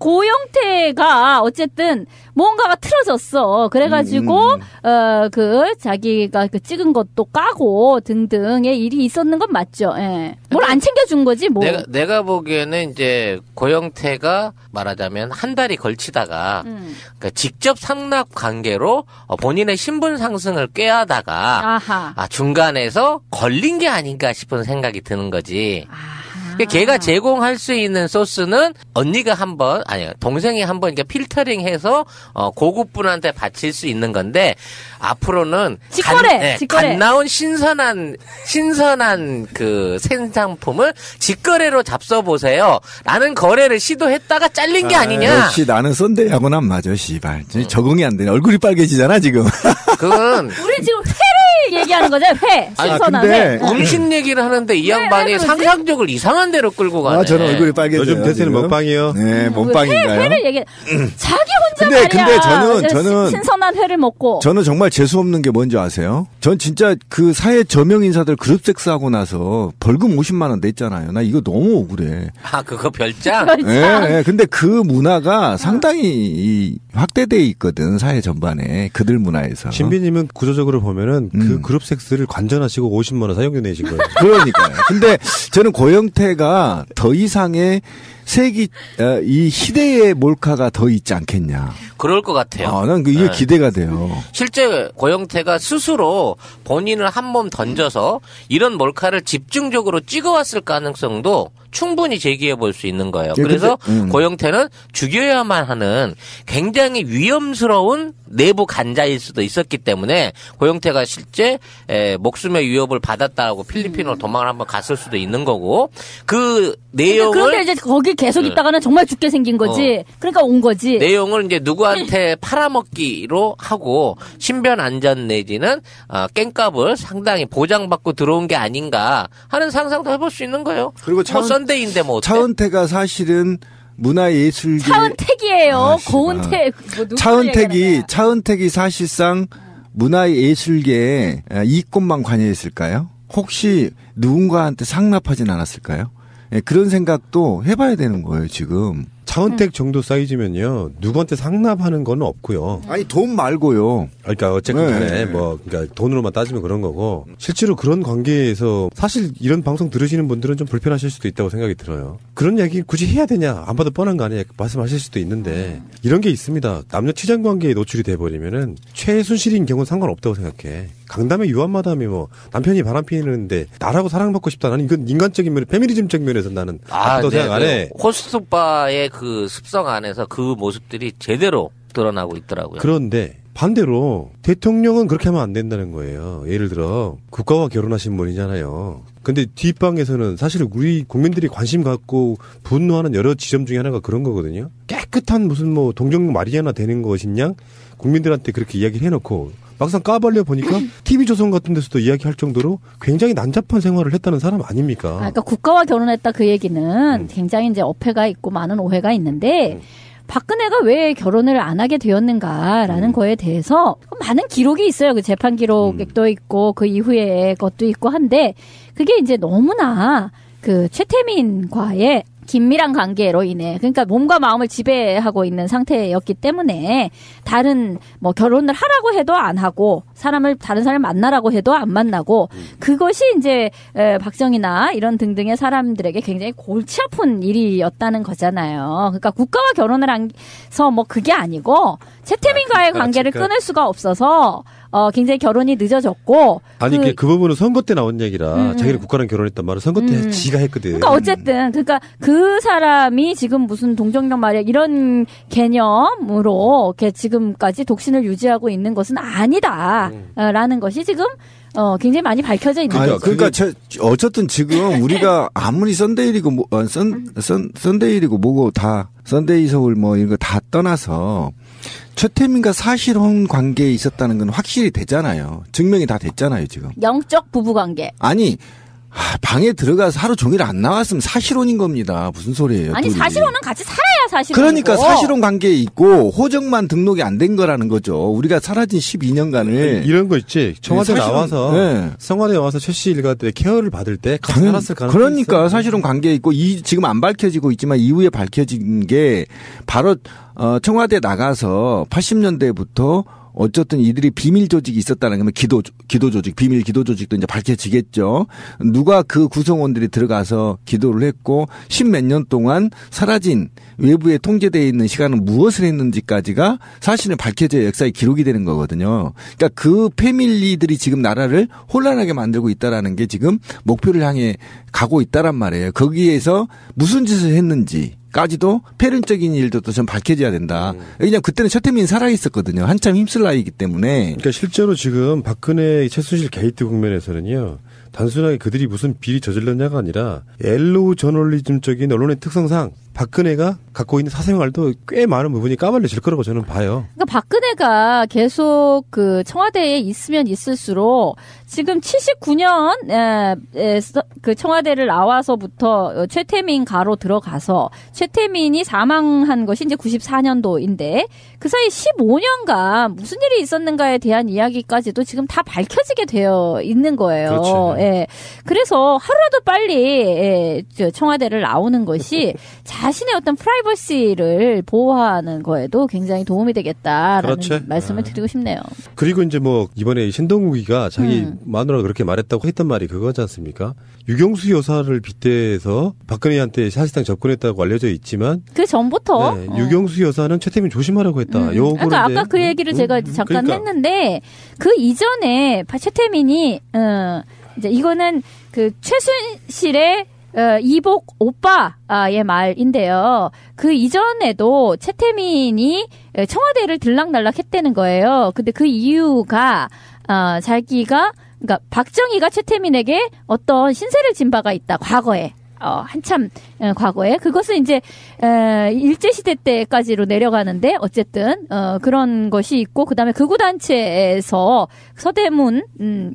고영태가 어쨌든 뭔가가 틀어졌어. 그래가지고 자기가 그 찍은 것도 까고 등등의 일이 있었는 건 맞죠. 예. 뭘 안 챙겨준 거지 뭐. 내가 보기에는 이제 고영태가 말하자면 한 달이 걸치다가 그러니까 직접 상납 관계로 본인의 신분 상승을 꾀하다가 중간에서 걸린 게 아닌가 싶은 생각이 드는 거지. 걔가 제공할 수 있는 소스는 언니가 동생이 한번 이렇게 필터링해서 고급분한테 바칠 수 있는 건데 앞으로는 갓 나온 신선한 그 생상품을 직거래로 잡숴 보세요. 라는 거래를 시도했다가 잘린 게 아니냐. 역시 나는 썬데이하고는 안 맞아. 씨발. 적응이 안 되네. 얼굴이 빨개지잖아 지금. 그건 우리 지금 회를 얘기하는 거죠. 회. 신선한 회. 음식 얘기를 하는데 이 양반이 상상력을 이상한 데로 끌고 가네. 저는 얼굴이 빨개져요. 요즘 대세는 먹방이요. 네, 먹방인가요? 회를 얘기. 자기 혼자 말이야. 근데 저는 신선한 회를 먹고. 저는 정말 재수 없는 게 뭔지 아세요? 전 진짜 그 사회 저명 인사들 그룹 섹스하고 나서 벌금 50만 원 냈잖아요. 나 이거 너무 억울해. 그거 별장? 네, 근데 그 문화가 상당히 확대돼 있거든 사회 전반에 그들 문화에서. 신비님은 구조적으로 보면은 그 그룹 섹스를 관전하시고 50만 원 사용료 내신 거예요. 그러니까요. 근데 저는 고영태가 더 이상의 이 시대의 몰카가 더 있지 않겠냐. 그럴 것 같아요. 난 이게 기대가 돼요. 실제 고영태가 스스로 본인을 한 몸 던져서 이런 몰카를 집중적으로 찍어왔을 가능성도 충분히 제기해 볼 수 있는 거예요. 그래서 고영태는 죽여야만 하는 굉장히 위험스러운 내부 간자일 수도 있었기 때문에 고영태가 실제 목숨의 위협을 받았다고 필리핀으로 도망을 한번 갔을 수도 있는 거고 그 내용을 그런데 이제 거기 계속 있다가는 정말 죽게 생긴 거지. 그러니까 온 거지. 내용을 이제 누구한테 팔아먹기로 하고 신변 안전 내지는 깽값을 상당히 보장받고 들어온 게 아닌가 하는 상상도 해볼 수 있는 거예요. 그리고 썬데이인데 뭐 어때? 차은태가 사실은 문화예술계 차은택이에요. 고은택. 차은택이 사실상 문화예술계에 이익권만 관여했을까요? 혹시 누군가한테 상납하진 않았을까요? 그런 생각도 해봐야 되는 거예요 지금. 차은택 정도 사이즈면요 누구한테 상납하는 건 없고요. 아니 돈 말고요. 그러니까 어쨌든 간에 그러니까 돈으로만 따지면 그런 거고 실제로 그런 관계에서 사실 이런 방송 들으시는 분들은 좀 불편하실 수도 있다고 생각이 들어요. 그런 얘기 굳이 해야 되냐 안 봐도 뻔한 거 아니야 말씀하실 수도 있는데 이런 게 있습니다. 남녀 치장 관계에 노출이 돼버리면은 최순실인 경우는 상관없다고 생각해. 강남의 유한마담이 뭐 남편이 바람 피우는데 나라고 사랑받고 싶다. 나는 이건 인간적인 면, 페미니즘적 면에서 나는 나쁘다고 생각 안 해. 호스트바의 그 습성 안에서 그 모습들이 제대로 드러나고 있더라고요. 그런데 반대로 대통령은 그렇게 하면 안 된다는 거예요. 예를 들어 국가와 결혼하신 분이잖아요. 근데 뒷방에서는 사실 우리 국민들이 관심 갖고 분노하는 여러 지점 중에 하나가 그런 거거든요. 깨끗한 무슨 뭐 동정로 마리아나 되는 것이냐 국민들한테 그렇게 이야기를 해놓고 막상 까발려 보니까 TV조선 같은 데서도 이야기할 정도로 굉장히 난잡한 생활을 했다는 사람 아닙니까? 그러니까 국가와 결혼했다 그 얘기는 굉장히 이제 어폐가 있고 많은 오해가 있는데 박근혜가 왜 결혼을 안 하게 되었는가라는 거에 대해서 많은 기록이 있어요. 그 재판 기록도 있고 그 이후에 것도 있고 한데 그게 이제 너무나 그 최태민과의 긴밀한 관계로 인해 그러니까 몸과 마음을 지배하고 있는 상태였기 때문에 다른 뭐 결혼을 하라고 해도 안 하고 다른 사람을 만나라고 해도 안 만나고 그것이 이제 박정희나 이런 등등의 사람들에게 굉장히 골치 아픈 일이었다는 거잖아요. 그러니까 국가와 결혼을 해서 뭐 그게 아니고 최태민과의 관계를 끊을 수가 없어서 굉장히 결혼이 늦어졌고. 아니, 그 부분은 선거 때 나온 얘기라 자기는 국가랑 결혼했단 말을 선거 때 지가 했거든. 그러니까 어쨌든, 그 사람이 지금 무슨 동정력 마리아 이런 개념으로 이렇게 지금까지 독신을 유지하고 있는 것은 아니다. 라는 것이 지금 굉장히 많이 밝혀져 있는 거죠. 그러니까 어쨌든 지금 우리가 아무리 썬데이리고 썬데이리고 뭐고 다 썬데이 서울 뭐 이런 거 다 떠나서 최태민과 사실혼 관계에 있었다는 건 확실히 됐잖아요. 증명이 다 됐잖아요, 지금. 영적 부부관계. 아니, 방에 들어가서 하루 종일 안 나왔으면 사실혼인 겁니다. 무슨 소리예요? 아니, 둘이. 사실혼은 같이 살아야 사실혼이고. 그러니까 사실혼 관계에 있고 호적만 등록이 안 된 거라는 거죠. 우리가 사라진 12년간을. 이런 거 있지. 청와대 나와서 네. 청와대 와서 최 씨 일가들의 케어를 받을 때 같이 살았을 가능성이 그러니까 있어요. 사실혼 관계에 있고 지금 안 밝혀지고 있지만 이후에 밝혀진 게 바로 청와대 나가서 80년대부터 어쨌든 이들이 비밀 조직이 있었다는 거면 기도 조직, 비밀 기도 조직도 이제 밝혀지겠죠. 누가 그 구성원들이 들어가서 기도를 했고 10몇 년 동안 사라진 외부에 통제되어 있는 시간은 무엇을 했는지까지가 사실은 밝혀져야 역사의 기록이 되는 거거든요. 그러니까 그 패밀리들이 지금 나라를 혼란하게 만들고 있다라는 게 지금 목표를 향해 가고 있다란 말이에요. 거기에서 무슨 짓을 했는지. 까지도 패륜적인 일도 좀 밝혀져야 된다. 왜냐면 그때는 최태민이 살아있었거든요. 한참 힘쓸 나이기 때문에. 그러니까 실제로 지금 박근혜 최순실 게이트 국면에서는요. 단순하게 그들이 무슨 비리 저질렀냐가 아니라 엘로 저널리즘적인 언론의 특성상 박근혜가 갖고 있는 사생활도 꽤 많은 부분이 까발려질 거라고 저는 봐요. 그러니까 박근혜가 계속 그 청와대에 있으면 있을수록 지금 79년 그 청와대를 나와서부터 최태민 가로 들어가서 최태민이 사망한 것이 이제 94년도인데 그 사이 15년간 무슨 일이 있었는가에 대한 이야기까지도 지금 다 밝혀지게 되어 있는 거예요. 그렇죠. 예. 그래서 하루라도 빨리 청와대를 나오는 것이 자신의 어떤 프라이버시를 보호하는 거에도 굉장히 도움이 되겠다라는 그렇죠. 말씀을 드리고 싶네요. 그리고 이제 뭐 이번에 신동욱이가 자기 마누라가 그렇게 말했다고 했던 말이 그거지 않습니까? 유경수 여사를 빗대서 박근혜한테 사실상 접근했다고 알려져 있지만 그 전부터 네, 유경수 여사는 최태민 조심하라고 했다. 요거는 아까 그 얘기를 제가 잠깐 그러니까. 했는데 그 이전에 최태민이 이제 이거는 그 최순실의 이복 오빠의 말인데요. 그 이전에도 최태민이 청와대를 들락날락 했다는 거예요. 근데 그 이유가 자기가 그러니까 박정희가 최태민에게 어떤 신세를 진 바가 있다. 과거에. 한참 과거에 그것은 이제 일제시대 때까지로 내려가는데 어쨌든 그런 것이 있고 그다음에 극우단체에서 서대문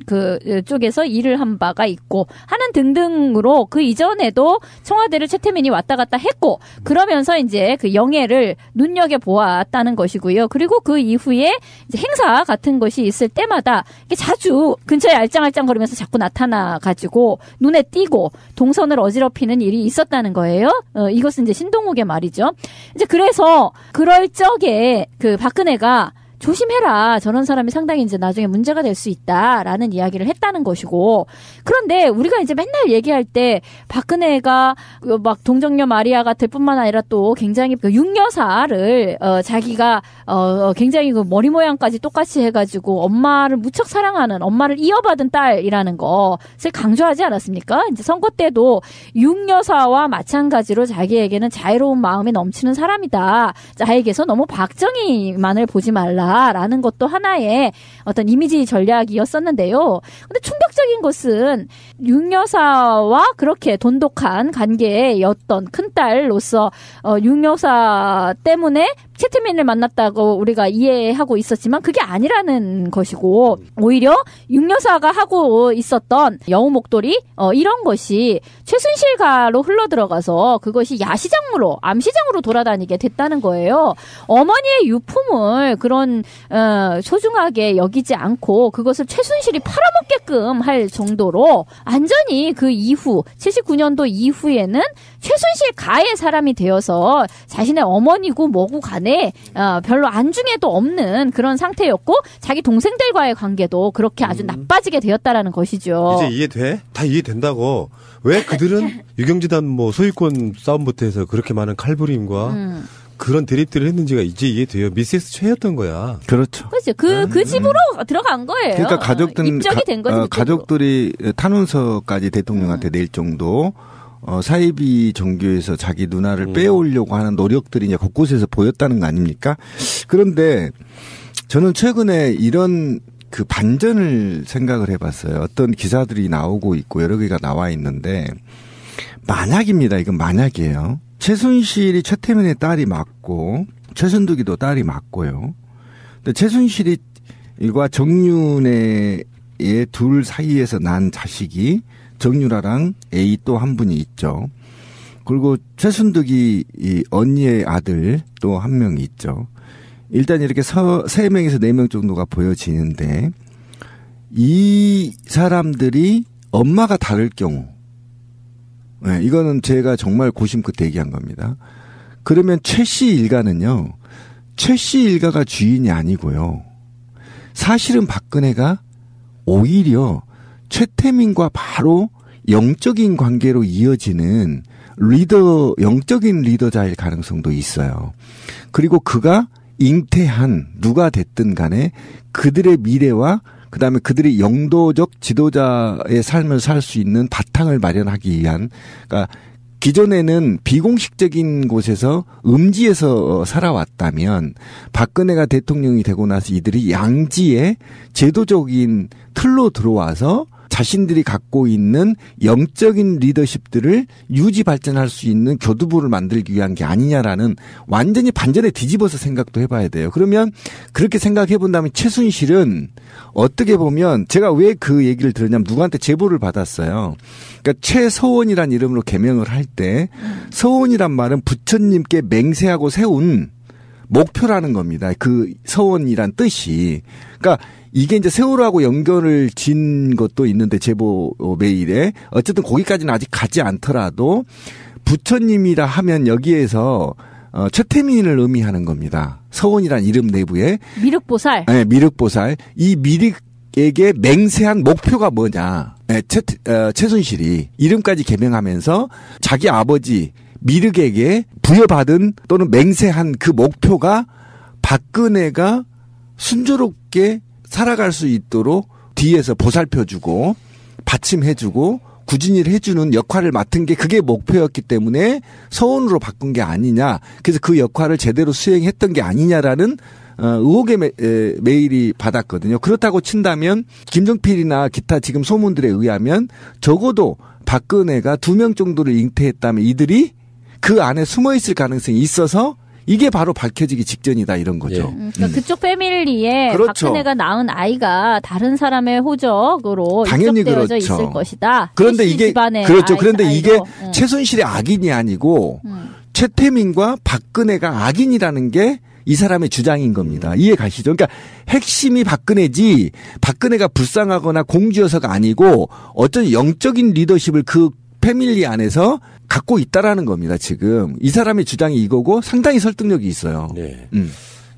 그 쪽에서 일을 한 바가 있고 하는 등등으로 그 이전에도 청와대를 최태민이 왔다 갔다 했고 그러면서 이제 그 영예를 눈여겨 보았다는 것이고요. 그리고 그 이후에 이제 행사 같은 것이 있을 때마다 이게 자주 근처에 알짱알짱거리면서 자꾸 나타나 가지고 눈에 띄고 동선을 어지럽히는 일이 있었다는 거예요. 이것은 이제 신동욱의 말이죠. 이제 그래서 그럴 적에 그 박근혜가 조심해라. 저런 사람이 상당히 이제 나중에 문제가 될 수 있다라는 이야기를 했다는 것이고. 그런데 우리가 이제 맨날 얘기할 때 박근혜가 막 동정녀 마리아 같을 뿐만 아니라 또 굉장히 그 육여사를 자기가 굉장히 그 머리 모양까지 똑같이 해가지고 엄마를 무척 사랑하는 엄마를 이어받은 딸이라는 것을 강조하지 않았습니까? 이제 선거 때도 육여사와 마찬가지로 자기에게는 자유로운 마음이 넘치는 사람이다. 자에게서 너무 박정희만을 보지 말라. 라는 것도 하나의 어떤 이미지 전략이었었는데요. 근데 충격적인 것은 윤여사와 그렇게 돈독한 관계였던 큰딸로서 윤여사 때문에 최태민을 만났다고 우리가 이해하고 있었지만 그게 아니라는 것이고 오히려 윤여사가 하고 있었던 여우 목도리 이런 것이 최순실가로 흘러들어가서 그것이 야시장으로 암시장으로 돌아다니게 됐다는 거예요. 어머니의 유품을 그런 소중하게 여기지 않고 그것을 최순실이 팔아먹게끔 할 정도로 완전히 그 이후 79년도 이후에는 최순실 가의 사람이 되어서 자신의 어머니고 뭐고 간에 별로 안중에도 없는 그런 상태였고 자기 동생들과의 관계도 그렇게 아주 나빠지게 되었다라는 것이죠. 이제 이해돼? 다 이해된다고. 왜 그들은 유경재단 뭐 소유권 싸움부터 해서 그렇게 많은 칼부림과 그런 대립들을 했는지가 이제 이해돼요. 미세스 최였던 거야. 그렇죠. 그렇죠. 그 집으로 들어간 거예요. 그러니까 가족들 입적이 된 거죠. 가족들이 탄원서까지 대통령한테 낼 정도 사이비 종교에서 자기 누나를 빼오려고 하는 노력들이 이제 곳곳에서 보였다는 거 아닙니까? 그런데 저는 최근에 이런 그 반전을 생각을 해봤어요. 어떤 기사들이 나오고 있고 여러 개가 나와 있는데 만약입니다. 이건 만약이에요. 최순실이 최태민의 딸이 맞고 최순득이도 딸이 맞고요. 근데 최순실이 과 정윤회의 둘 사이에서 난 자식이 정유라랑 A 또 한 분이 있죠. 그리고 최순득이 이 언니의 아들 또 한 명이 있죠. 일단 이렇게 3명에서 4명 정도가 보여지는데 이 사람들이 엄마가 다를 경우 네, 이거는 제가 정말 고심 끝에 얘기한 겁니다. 그러면 최 씨 일가는요. 최 씨 일가가 주인이 아니고요. 사실은 박근혜가 오히려 최태민과 바로 영적인 관계로 이어지는 영적인 리더자일 가능성도 있어요. 그리고 그가 잉태한 누가 됐든 간에 그들의 미래와 그다음에 그들이 영도적 지도자의 삶을 살 수 있는 바탕을 마련하기 위한, 그러니까 기존에는 비공식적인 곳에서 음지에서 살아왔다면 박근혜가 대통령이 되고 나서 이들이 양지의 제도적인 틀로 들어와서 자신들이 갖고 있는 영적인 리더십들을 유지 발전할 수 있는 교두보를 만들기 위한 게 아니냐라는 완전히 반전에 뒤집어서 생각도 해봐야 돼요. 그러면 그렇게 생각해 본다면 최순실은 어떻게 보면 제가 왜 그 얘기를 들었냐면 누구한테 제보를 받았어요. 그러니까 최서원이란 이름으로 개명을 할 때 서원이란 말은 부처님께 맹세하고 세운 목표라는 겁니다. 그 서원이란 뜻이. 그러니까 이게 이제 세월호하고 연결을 진 것도 있는데 제보 메일에 어쨌든 거기까지는 아직 가지 않더라도 부처님이라 하면 여기에서 최태민을 의미하는 겁니다. 서원이란 이름 내부에 미륵보살. 네, 미륵보살. 이 미륵에게 맹세한 목표가 뭐냐? 네, 최순실이 이름까지 개명하면서 자기 아버지 미륵에게 부여받은 또는 맹세한 그 목표가 박근혜가 순조롭게 살아갈 수 있도록 뒤에서 보살펴주고 받침해주고 구진일 해주는 역할을 맡은 게 그게 목표였기 때문에 서원으로 바꾼 게 아니냐. 그래서 그 역할을 제대로 수행했던 게 아니냐라는 의혹의 메일이 받았거든요. 그렇다고 친다면 김종필이나 기타 지금 소문들에 의하면 적어도 박근혜가 2명 정도를 잉태했다면 이들이 그 안에 숨어 있을 가능성이 있어서 이게 바로 밝혀지기 직전이다 이런 거죠. 그러니까 그쪽 패밀리에 그렇죠. 박근혜가 낳은 아이가 다른 사람의 호적으로 당연히 입적되어져 그렇죠. 있을 것이다. 그런데 이게 그렇죠. 그런데 이게 아이로. 최순실의 악인이 아니고 최태민과 박근혜가 악인이라는 게 이 사람의 주장인 겁니다. 이해 가시죠? 그러니까 핵심이 박근혜지 박근혜가 불쌍하거나 공주여서가 아니고 어떤 영적인 리더십을 그 패밀리 안에서 갖고 있다라는 겁니다. 지금 이 사람의 주장이 이거고 상당히 설득력이 있어요. 네.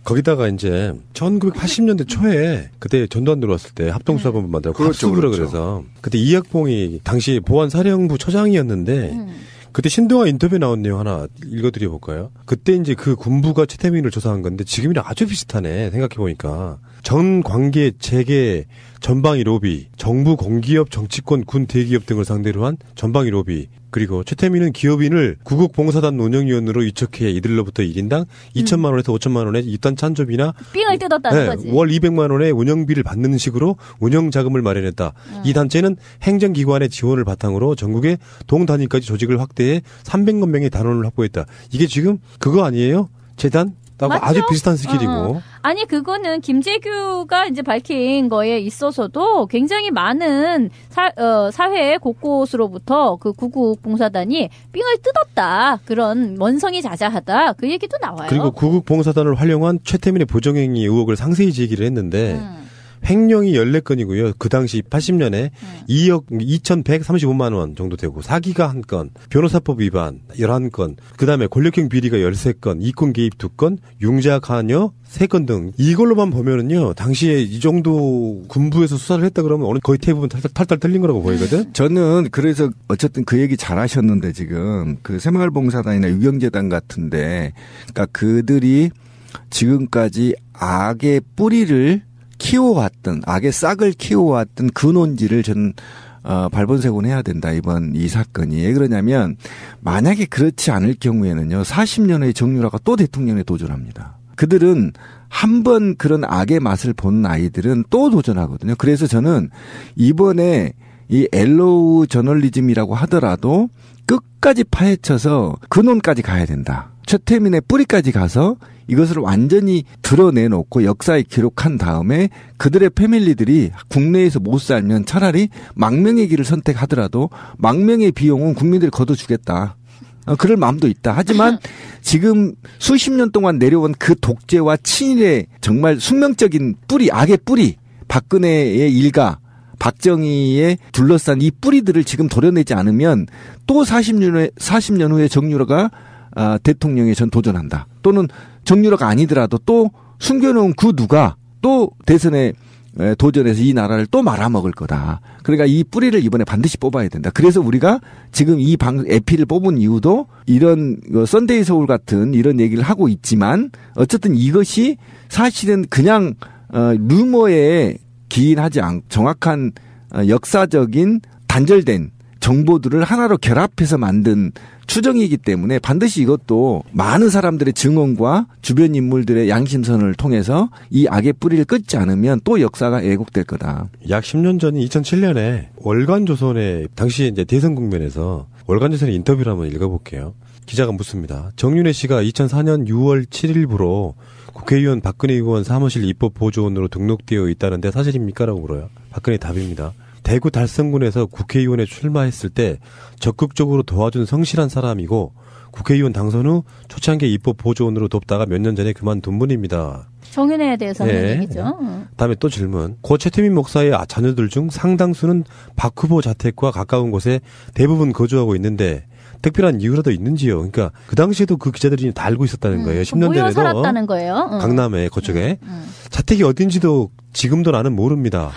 거기다가 이제 1980년대 초에 그때 전두환 들어왔을 때 합동수사본부 만들고 합수부라 그래서 그때 이학봉이 당시 보안사령부 처장이었는데 그때 신동아 인터뷰에 나온 내용 하나 읽어드려 볼까요? 그때 이제 그 군부가 최태민을 조사한 건데 지금이랑 아주 비슷하네 생각해보니까 전 관계 재계 전방위 로비, 정부 공기업, 정치권, 군 대기업 등을 상대로 한 전방위 로비, 그리고 최태민은 기업인을 구국봉사단 운영위원으로 위촉해 이들로부터 1인당 2천만 원에서 5천만 원의 입단 찬조비나 삥을 뜯었다는 거지. 월 200만 원의 운영비를 받는 식으로 운영 자금을 마련했다. 이 단체는 행정기관의 지원을 바탕으로 전국의 동단위까지 조직을 확대해 300만 명의 단원을 확보했다. 이게 지금 그거 아니에요? 재단? 아주 비슷한 스킬이고. 아니 그거는 김재규가 이제 밝힌 거에 있어서도 굉장히 많은 사회 곳곳으로부터 그 구국봉사단이 삥을 뜯었다. 그런 원성이 자자하다. 그 얘기도 나와요. 그리고 구국봉사단을 활용한 최태민의 부정행위 의혹을 상세히 제기를 했는데 횡령이 14건이고요. 그 당시 80년에 2억 2,135만 원 정도 되고 사기가 1건, 변호사법 위반 11건, 그다음에 권력형 비리가 13건, 이권 개입 2건, 융자 관여 3건 등 이걸로만 보면은요. 당시에 이 정도 군부에서 수사를 했다 그러면 거의 대부분 탈탈 털린 거라고 보이거든. 저는 그래서 어쨌든 그 얘기 잘 하셨는데 지금 그 새마을봉사단이나 유경재단 같은데 그러니까 그들이 지금까지 악의 뿌리를 키워왔던 악의 싹을 키워왔던 근원지를 저는 발본색원해야 된다. 이번 이 사건이. 왜 그러냐면 만약에 그렇지 않을 경우에는요. 40년 후에 정유라가 또 대통령에 도전합니다. 그들은 한 번 그런 악의 맛을 본 아이들은 또 도전하거든요. 그래서 저는 이번에 이 엘로우 저널리즘이라고 하더라도 끝까지 파헤쳐서 근원까지 가야 된다. 최태민의 뿌리까지 가서 이것을 완전히 드러내놓고 역사에 기록한 다음에 그들의 패밀리들이 국내에서 못 살면 차라리 망명의 길을 선택하더라도 망명의 비용은 국민들이 걷어주겠다. 그럴 마음도 있다. 하지만 지금 수십 년 동안 내려온 그 독재와 친일의 정말 숙명적인 뿌리, 악의 뿌리, 박근혜의 일가, 박정희의 둘러싼 이 뿌리들을 지금 도려내지 않으면 또 40년 후에 정유라가 대통령에 전 도전한다. 또는 정유라가 아니더라도 또 숨겨놓은 그 누가 또 대선에 도전해서 이 나라를 또 말아먹을 거다. 그러니까 이 뿌리를 이번에 반드시 뽑아야 된다. 그래서 우리가 지금 이 에피를 뽑은 이유도 이런 썬데이 서울 같은 이런 얘기를 하고 있지만 어쨌든 이것이 사실은 그냥 루머에 기인하지 않고 정확한 역사적인 단절된 정보들을 하나로 결합해서 만든 추정이기 때문에 반드시 이것도 많은 사람들의 증언과 주변 인물들의 양심선을 통해서 이 악의 뿌리를 끊지 않으면 또 역사가 왜곡될 거다. 약 10년 전인 2007년에 월간조선의 당시 이제 대선 국면에서 월간조선의 인터뷰를 한번 읽어볼게요. 기자가 묻습니다. 정윤회 씨가 2004년 6월 7일부로 국회의원 박근혜 의원 사무실 입법보조원으로 등록되어 있다는데 사실입니까? 라고 물어요. 박근혜 답입니다. 대구 달성군에서 국회의원에 출마했을 때 적극적으로 도와준 성실한 사람이고 국회의원 당선 후 초창기 입법보조원으로 돕다가 몇 년 전에 그만둔 분입니다. 정윤회에 대해서는 네. 얘기죠. 다음에 또 질문. 고 최태민 목사의 자녀들 중 상당수는 박 후보 자택과 가까운 곳에 대부분 거주하고 있는데 특별한 이유라도 있는지요? 그러니까 그 당시에도 그 기자들이 다 알고 있었다는 거예요. 10년 모여 전에도 살았다는 거예요. 강남에 그쪽에 자택이 어딘지도 지금도 나는 모릅니다.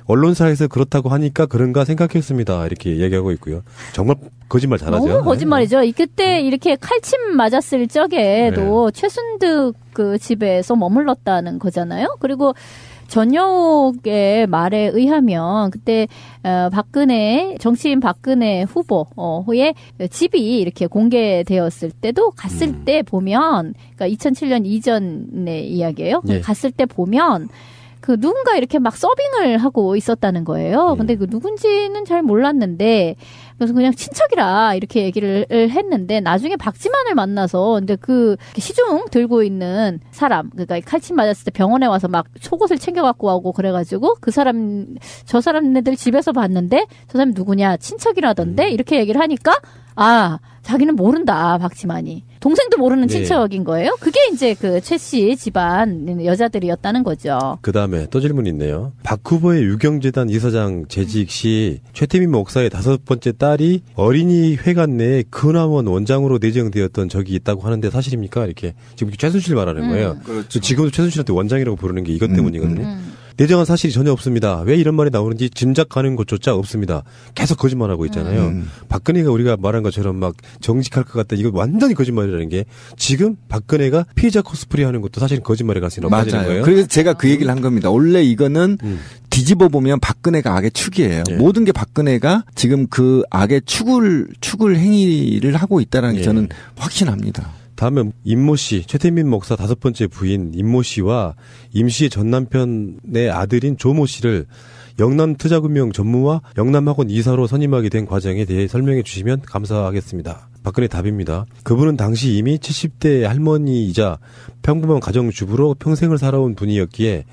언론사에서 그렇다고 하니까 그런가 생각했습니다. 이렇게 얘기하고 있고요. 정말 거짓말 잘하죠. 너무 거짓말이죠. 그때 이렇게 칼침 맞았을 적에도 최순득 그 집에서 머물렀다는 거잖아요. 그리고 전역의 말에 의하면 그때 정치인 박근혜 후보의 집이 이렇게 공개되었을 때도 갔을 때 보면, 그러니까 2007년 이전의 이야기예요. 예. 갔을 때 보면 그 누군가 이렇게 막 서빙을 하고 있었다는 거예요. 근데 그 누군지는 잘 몰랐는데 그래서 그냥 친척이라 이렇게 얘기를 했는데 나중에 박지만을 만나서 근데 그 시중 들고 있는 사람, 그러니까 칼침 맞았을 때 병원에 와서 막 속옷을 챙겨갖고 오고 그래가지고 저 사람네들 집에서 봤는데 저 사람이 누구냐 친척이라던데 이렇게 얘기를 하니까 자기는 모른다, 박지만이. 동생도 모르는 친척인 거예요? 그게 이제 그 최 씨 집안 여자들이었다는 거죠. 그 다음에 또 질문이 있네요. 박 후보의 유경재단 이사장 재직 시 최태민 목사의 5번째 딸이 어린이 회관 내에 근화원 원장으로 내정되었던 적이 있다고 하는데 사실입니까? 이렇게 지금 최순실 말하는 거예요. 그렇죠. 지금도 최순실한테 원장이라고 부르는 게 이것 때문이거든요. 내정한 사실이 전혀 없습니다. 왜 이런 말이 나오는지 짐작 가는 것조차 없습니다. 계속 거짓말하고 있잖아요. 박근혜가 우리가 말한 것처럼 막 정직할 것 같다. 이거 완전히 거짓말이라는 게 지금 박근혜가 피해자 코스프레 하는 것도 사실은 거짓말에 갈 수 있는 거예요. 그래서 제가 그 얘기를 한 겁니다. 원래 이거는 뒤집어 보면 박근혜가 악의 축이에요. 모든 게 박근혜가 지금 그 악의 축을 행위를 하고 있다는 게 저는 확신합니다. 다음에 임모 씨, 최태민 목사 5번째 부인 임모 씨와 임 씨의 전 남편의 아들인 조모 씨를 영남투자금융 전무와 영남학원 이사로 선임하게 된 과정에 대해 설명해 주시면 감사하겠습니다. 박근혜 답입니다. 그분은 당시 이미 70대 할머니이자 평범한 가정주부로 평생을 살아온 분이었기에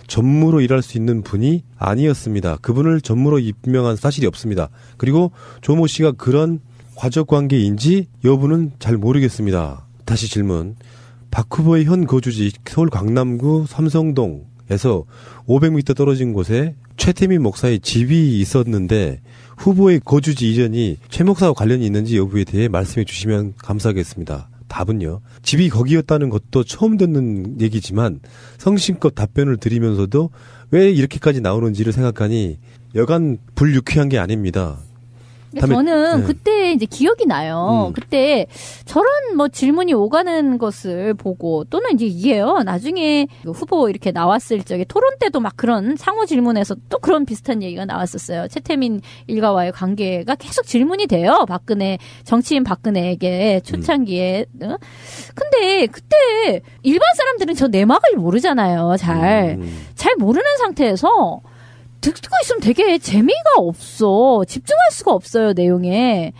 전무로 일할 수 있는 분이 아니었습니다. 그분을 전무로 임명한 사실이 없습니다. 그리고 조모 씨가 그런 과적관계인지 여부는 잘 모르겠습니다. 다시 질문. 박 후보의 현 거주지 서울 강남구 삼성동에서 500m 떨어진 곳에 최태민 목사의 집이 있었는데 후보의 거주지 이전이 최 목사와 관련이 있는지 여부에 대해 말씀해 주시면 감사하겠습니다. 답은요. 집이 거기였다는 것도 처음 듣는 얘기지만 성심껏 답변을 드리면서도 왜 이렇게까지 나오는지를 생각하니 여간 불유쾌한 게 아닙니다. 저는 그때 이제 기억이 나요. 그때 저런 질문이 오가는 것을 보고 또는 이제 이게요. 나중에 후보 이렇게 나왔을 적에 토론 때도 막 그런 상호 질문에서 또 그런 비슷한 얘기가 나왔었어요. 최태민 일가와의 관계가 계속 질문이 돼요. 정치인 박근혜에게 초창기에. 근데 그때 일반 사람들은 저 내막을 모르잖아요. 잘 모르는 상태에서 듣고 있으면 되게 재미가 없어. 집중할 수가 없어요, 내용에.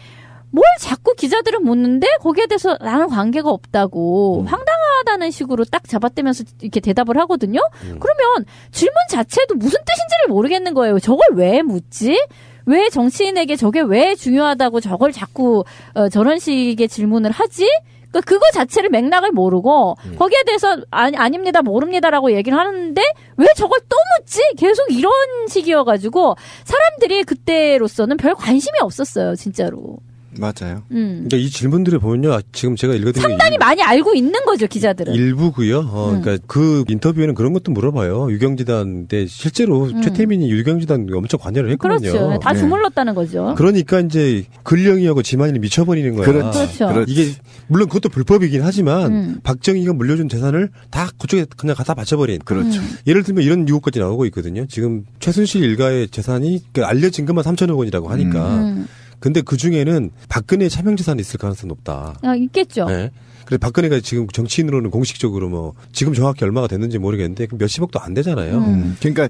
뭘 자꾸 기자들은 묻는데 거기에 대해서 나는 관계가 없다고 황당하다는 식으로 딱 잡아떼면서 이렇게 대답을 하거든요. 그러면 질문 자체도 무슨 뜻인지를 모르겠는 거예요. 저걸 왜 묻지? 왜 정치인에게 저게 왜 중요하다고 저걸 자꾸 저런 식의 질문을 하지? 그러니까 그거 자체를 맥락을 모르고 거기에 대해서 아닙니다, 모릅니다라고 얘기를 하는데 왜 저걸 또 묻지? 계속 이런 식이어가지고 사람들이 그때로서는 별 관심이 없었어요, 진짜로. 맞아요. 그러니까 이 질문들을 보면요, 지금 제가 읽어드린 상당히 많이 알고 있는 거죠, 기자들은. 일부고요. 그러니까 그 인터뷰에는 그런 것도 물어봐요. 유경지단인데 실제로 최태민이 유경지단 엄청 관여를 했거든요. 그렇죠. 다 주물렀다는 거죠. 그러니까 이제 근령이하고 지만이를 미쳐버리는 거야. 그렇죠. 이게 물론 그것도 불법이긴 하지만 박정희가 물려준 재산을 다 그쪽에 그냥 갖다 바쳐버린. 그렇죠. 예를 들면 이런 유혹까지 나오고 있거든요. 지금 최순실 일가의 재산이 알려진 것만 3천억 원이라고 하니까. 근데 그 중에는 박근혜 차명 재산이 있을 가능성이 높다. 있겠죠. 네. 그래서 박근혜가 지금 정치인으로는 공식적으로 뭐 지금 정확히 얼마가 됐는지 모르겠는데 몇십억도 안 되잖아요. 그러니까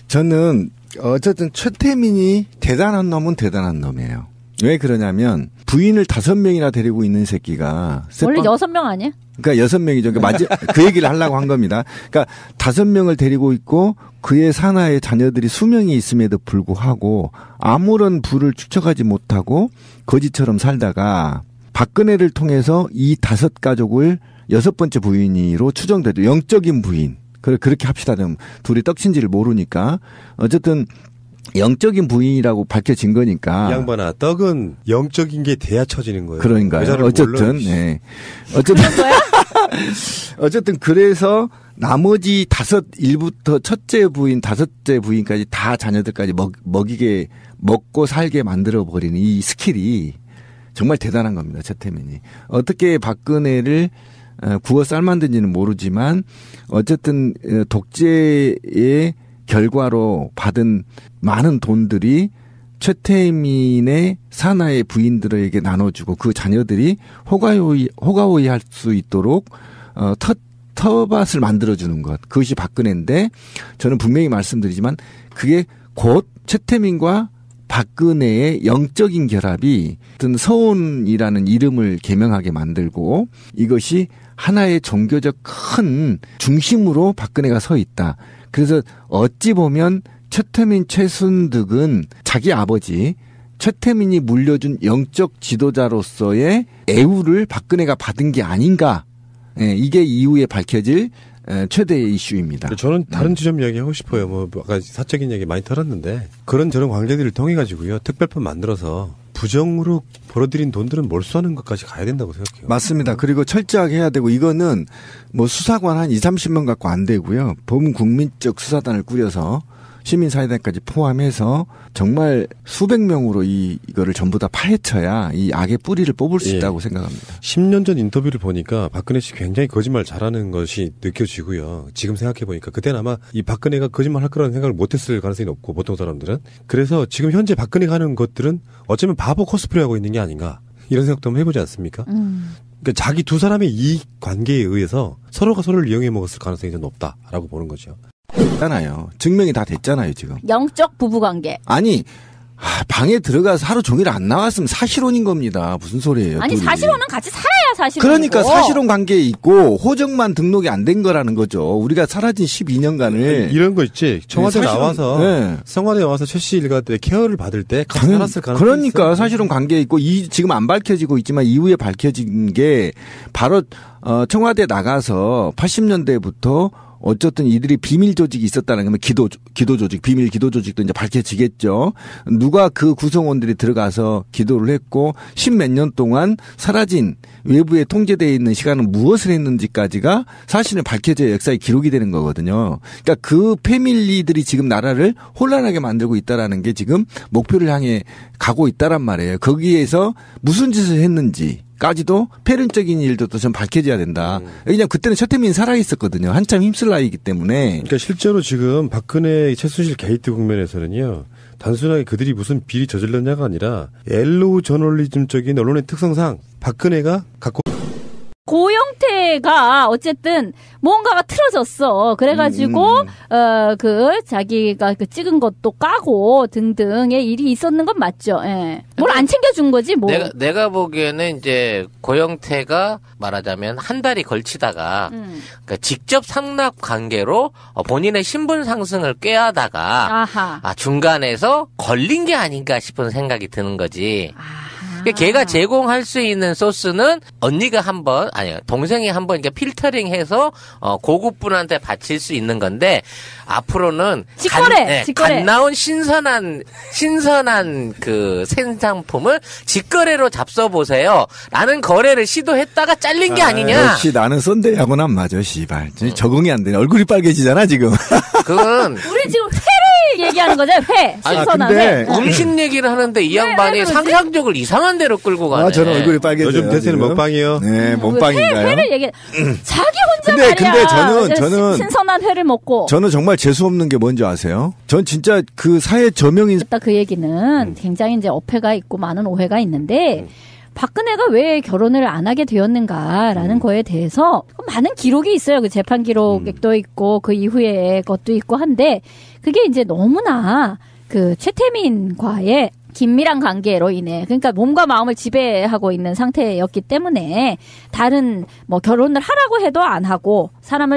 저는 어쨌든 최태민이 대단한 놈은 대단한 놈이에요. 왜 그러냐면 부인을 5명이나 데리고 있는 새끼가 원래 6명 아니야? 그러니까 6명이죠. 그러니까 그 얘기를 하려고 한 겁니다. 그러니까 5명을 데리고 있고 그의 산하에 자녀들이 수명이 있음에도 불구하고 아무런 부를 축적하지 못하고 거지처럼 살다가 박근혜를 통해서 이 5가족을 6번째 부인으로 추정되죠. 영적인 부인. 그렇게 합시다. 둘이 떡친지를 모르니까. 어쨌든 영적인 부인이라고 밝혀진 거니까. 이 양반아, 떡은 영적인 게 돼야 쳐지는 거예요. 그러니까요. 어쨌든, 네. 어쨌든 그래서 나머지 1부터 첫째 부인, 5째 부인까지 다 자녀들까지 먹이게, 먹고 살게 만들어버리는 이 스킬이 정말 대단한 겁니다. 최태민이. 어떻게 박근혜를 구워 삶았는지는 모르지만 어쨌든 독재의 결과로 받은 많은 돈들이 최태민의 산하의 부인들에게 나눠주고 그 자녀들이 호가호위 할 수 있도록 텃밭을 만들어주는 것. 그것이 박근혜인데 저는 분명히 말씀드리지만 그게 곧 최태민과 박근혜의 영적인 결합이 어떤 서온이라는 이름을 개명하게 만들고 이것이 하나의 종교적 큰 중심으로 박근혜가 서 있다. 그래서 어찌 보면 최태민, 최순득은 자기 아버지 최태민이 물려준 영적 지도자로서의 애우를 박근혜가 받은 게 아닌가. 이게 이후에 밝혀질 최대의 이슈입니다. 저는 다른 지점 이야기하고 싶어요. 뭐 아까 사적인 얘기 많이 털었는데 그런 저런 관계들을 통해 가지고요. 특별법 만들어서 부정으로 벌어들인 돈들은 몰수하는 것까지 가야 된다고 생각해요. 맞습니다. 그리고 철저하게 해야 되고 이거는 뭐 수사관 한 20-30명 갖고 안 되고요. 범국민적 수사단을 꾸려서 시민사회단까지 포함해서 정말 수백 명으로 이거를 전부 다 파헤쳐야 이 악의 뿌리를 뽑을 수 있다고 생각합니다. 10년 전 인터뷰를 보니까 박근혜 씨 굉장히 거짓말 잘하는 것이 느껴지고요. 지금 생각해보니까 그때는 아마 이 박근혜가 거짓말 할 거라는 생각을 못했을 가능성이 높고 보통 사람들은. 그래서 지금 현재 박근혜가 하는 것들은 어쩌면 바보 코스프레하고 있는 게 아닌가 이런 생각도 한번 해보지 않습니까? 그러니까 자기 두 사람의 이익 관계에 의해서 서로가 서로를 이용해 먹었을 가능성이 더 높다라고 보는 거죠. 됐잖아요. 증명이 다 됐잖아요, 지금. 영적 부부관계. 아니, 방에 들어가서 하루 종일 안 나왔으면 사실혼인 겁니다. 무슨 소리예요? 아니, 둘이. 사실혼은 같이 살아야 사실혼. 그러니까 사실혼 관계에 있고 호적만 등록이 안 된 거라는 거죠. 우리가 사라진 12년간을. 이런 거 있지. 청와대 나와서 청와대 나와서 최 씨 일가들의 케어를 받을 때 같이 살았을 가능성이 그러니까 있어요. 사실혼 관계에 있고 지금 안 밝혀지고 있지만 이후에 밝혀진 게 바로 청와대 나가서 80년대부터 어쨌든 이들이 비밀 조직이 있었다는 건 기도 조직, 비밀 기도 조직도 이제 밝혀지겠죠. 누가 그 구성원들이 들어가서 기도를 했고 10몇 년 동안 사라진 외부에 통제되어 있는 시간은 무엇을 했는지까지가 사실은 밝혀져야 역사의 기록이 되는 거거든요. 그러니까 그 패밀리들이 지금 나라를 혼란하게 만들고 있다라는 게 지금 목표를 향해 가고 있다란 말이에요. 거기에서 무슨 짓을 했는지. 까지도 패륜적인 일도 좀 밝혀져야 된다. 왜냐면 그때는 최태민이 살아있었거든요. 한참 힘쓸 나이기 때문에. 그러니까 실제로 지금 박근혜 최순실 게이트 국면에서는요. 단순하게 그들이 무슨 비리 저질렀냐가 아니라 엘로우 저널리즘적인 언론의 특성상 박근혜가 갖고 고영태가 어쨌든 뭔가가 틀어졌어. 그래가지고 자기가 그 찍은 것도 까고 등등의 일이 있었는 건 맞죠. 예. 뭘 안 챙겨준 거지 뭐. 내가 보기에는 이제 고영태가 말하자면 한 달이 걸치다가 그러니까 직접 상납 관계로 본인의 신분 상승을 꾀하다가 중간에서 걸린 게 아닌가 싶은 생각이 드는 거지. 걔가 제공할 수 있는 소스는 언니가 동생이 한번 이렇게 필터링해서 고급분한테 바칠 수 있는 건데 앞으로는 갓 나온 신선한 그 생상품을 직거래로 잡숴 보세요라는 거래를 시도했다가 잘린 게 아니냐. 역시 나는 썬데이하고는 안 맞아. 씨발 적응이 안 되네. 얼굴이 빨개지잖아 지금. 그건 우리 지금 회를 얘기하는 거죠. 회. 신선한 회. 음식 얘기를 하는데 이 양반이 상상력을 이상한 대로 끌고 가네. 저는 얼굴이 빨개져요. 요즘 대세는 먹방이요. 네, 먹방인가요? 회를 얘기. 자기 혼자 말이야. 근데 저는 신선한 회를 먹고. 저는 정말 재수 없는 게 뭔지 아세요? 전 진짜 그 사회 저명인. 그 얘기는 굉장히 이제 어폐가 있고 많은 오해가 있는데. 박근혜가 왜 결혼을 안 하게 되었는가라는 거에 대해서 많은 기록이 있어요. 그 재판 기록도 있고 그 이후에 것도 있고 한데 그게 이제 너무나 그 최태민과의 긴밀한 관계로 인해 그러니까 몸과 마음을 지배하고 있는 상태였기 때문에 다른 뭐 결혼을 하라고 해도 안 하고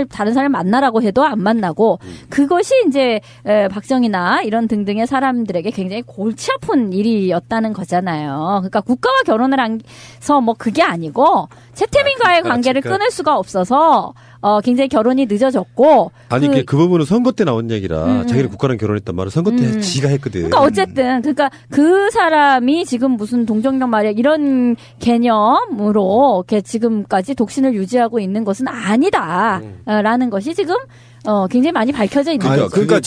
다른 사람을 만나라고 해도 안 만나고 그것이 이제 박정희나 이런 등등의 사람들에게 굉장히 골치 아픈 일이었다는 거잖아요. 그러니까 국가와 결혼을 해서 뭐 그게 아니고 최태민과의 관계를 끊을 수가 없어서 굉장히 결혼이 늦어졌고. 아니, 그 부분은 선거 때 나온 얘기라 자기는 국가랑 결혼했단 말을 선거 때 지가 했거든. 그러니까 어쨌든, 그 사람이 지금 무슨 동정령 말이야 이런 개념으로 이렇게 지금까지 독신을 유지하고 있는 것은 아니다. 라는 것이 지금 굉장히 많이 밝혀져 있는 거죠. 그러니까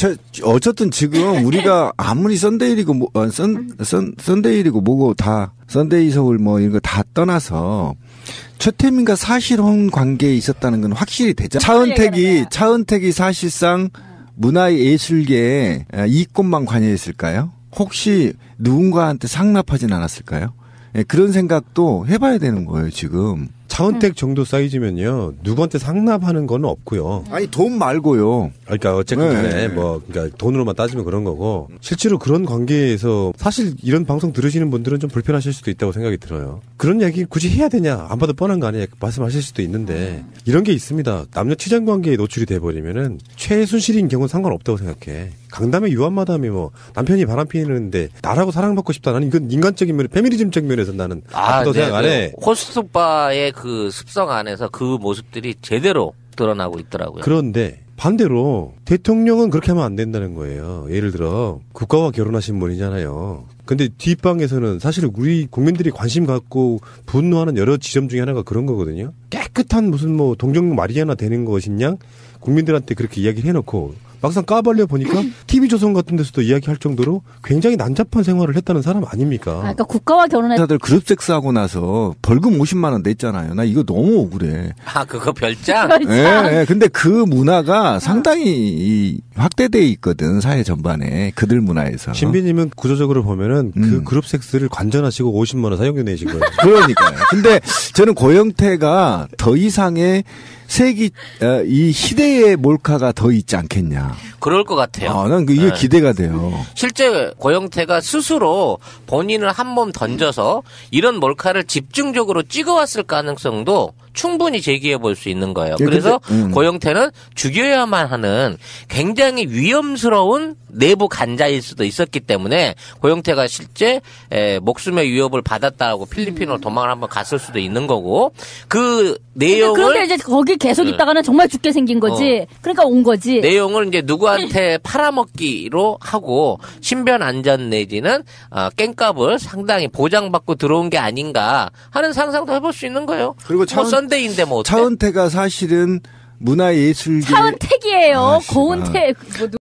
어쨌든 지금 우리가 아무리 썬데이리고 썬데이리고 뭐고 다 썬데이 서울 뭐 이런 거 다 떠나서 최태민과 사실혼 관계에 있었다는 건 확실히 되잖아요. 차은택이 사실상 문화예술계에 이익권만 관여했을까요? 혹시 누군가한테 상납하진 않았을까요? 그런 생각도 해봐야 되는 거예요, 지금. 차은택 정도 사이즈면요, 누구한테 상납하는 건 없고요. 아니, 돈 말고요. 그러니까 어쨌든 간에 그러니까 돈으로만 따지면 그런 거고, 실제로 그런 관계에서 사실 이런 방송 들으시는 분들은 좀 불편하실 수도 있다고 생각이 들어요. 그런 얘기 굳이 해야 되냐? 안 봐도 뻔한 거 아니야? 말씀하실 수도 있는데, 이런 게 있습니다. 남녀 치장 관계에 노출이 돼버리면은 최순실인 경우는 상관없다고 생각해. 강남의 유한마담이 뭐 남편이 바람 피우는데 나라고 사랑받고 싶다. 나는 이건 인간적인 면, 페미니즘적 면에서 나는 나쁘다고 생각 안 해. 호스트바의 그 습성 안에서 그 모습들이 제대로 드러나고 있더라고요. 그런데 반대로 대통령은 그렇게 하면 안 된다는 거예요. 예를 들어 국가와 결혼하신 분이잖아요. 근데 뒷방에서는 사실 우리 국민들이 관심 갖고 분노하는 여러 지점 중에 하나가 그런 거거든요. 깨끗한 무슨 뭐 동정령 마리아나 되는 것이냐 국민들한테 그렇게 이야기를 해놓고 막상 까발려 보니까 TV조선 같은 데서도 이야기할 정도로 굉장히 난잡한 생활을 했다는 사람 아닙니까? 그러니까 국가와 결혼해. 다들 그룹 섹스하고 나서 벌금 50만 원 냈잖아요. 나 이거 너무 억울해. 그거 별장? 네, 근데 그 문화가 상당히 확대돼 있거든, 사회 전반에. 그들 문화에서. 신비님은 구조적으로 보면은 그 그룹 섹스를 관전하시고 50만 원 사용료 내신 거예요. 그러니까요. 근데 저는 고영태가 더 이상의 이 시대의 몰카가 더 있지 않겠냐. 그럴 것 같아요. 난 이게 기대가 돼요. 실제 고영태가 스스로 본인을 한 몸 던져서 이런 몰카를 집중적으로 찍어왔을 가능성도 충분히 제기해 볼 수 있는 거예요. 그래서 고영태는 죽여야만 하는 굉장히 위험스러운 내부 간자일 수도 있었기 때문에 고영태가 실제 목숨의 위협을 받았다고 필리핀으로 도망을 한번 갔을 수도 있는 거고 그 내용을 그런데 이제 거기 계속 있다가는 정말 죽게 생긴 거지. 그러니까 온 거지. 내용을 이제 누구한테 팔아먹기로 하고 신변 안전 내지는 깽값을 상당히 보장받고 들어온 게 아닌가 하는 상상도 해볼 수 있는 거예요. 그리고 썬데이인데 뭐 어때? 차은태가 사실은 문화예술계 차은택이에요. 고은택.